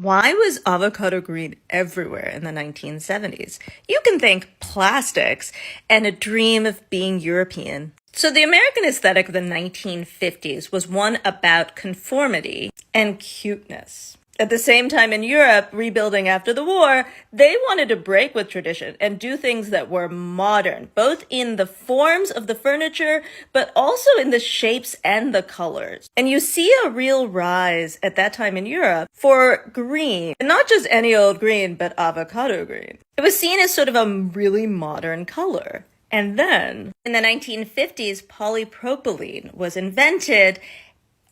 Why was avocado green everywhere in the 1970s? You can think plastics and a dream of being European. So the American aesthetic of the 1950s was one about conformity and cuteness. At the same time in Europe, rebuilding after the war, they wanted to break with tradition and do things that were modern, both in the forms of the furniture, but also in the shapes and the colors. And you see a real rise at that time in Europe for green, and not just any old green, but avocado green. It was seen as sort of a really modern color. And then, in the 1950s, polypropylene was invented,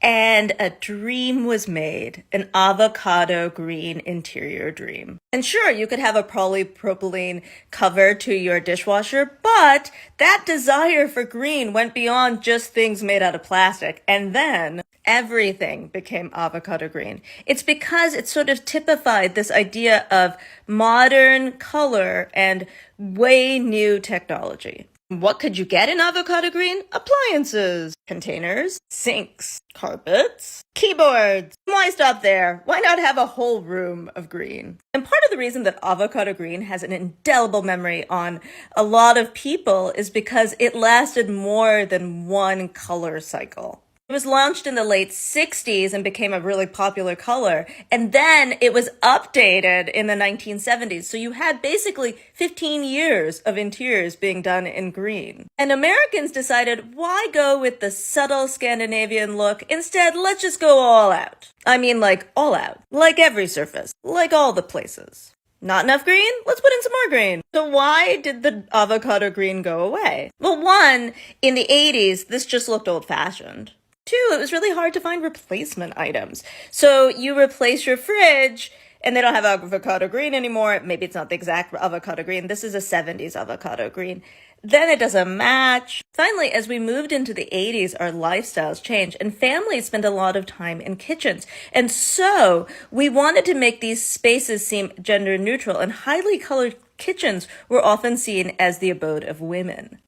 and a dream was made, an avocado green interior dream. And sure, you could have a polypropylene cover to your dishwasher, but that desire for green went beyond just things made out of plastic. And then everything became avocado green. It's because it sort of typified this idea of modern color and way new technology. What could you get in avocado green? Appliances, containers, sinks, carpets, keyboards. Why stop there? Why not have a whole room of green? And part of the reason that avocado green has an indelible memory on a lot of people is because it lasted more than one color cycle. It was launched in the late 60s and became a really popular color. And then it was updated in the 1970s. So you had basically 15 years of interiors being done in green. And Americans decided, why go with the subtle Scandinavian look? Instead, let's just go all out. I mean, like all out. Like every surface. Like all the places. Not enough green? Let's put in some more green. So why did the avocado green go away? Well, one, in the 80s, this just looked old-fashioned. Two, it was really hard to find replacement items. So you replace your fridge and they don't have avocado green anymore. Maybe it's not the exact avocado green. This is a 70s avocado green. Then it doesn't match. Finally, as we moved into the 80s, our lifestyles changed and families spent a lot of time in kitchens. And so we wanted to make these spaces seem gender neutral, and highly colored kitchens were often seen as the abode of women.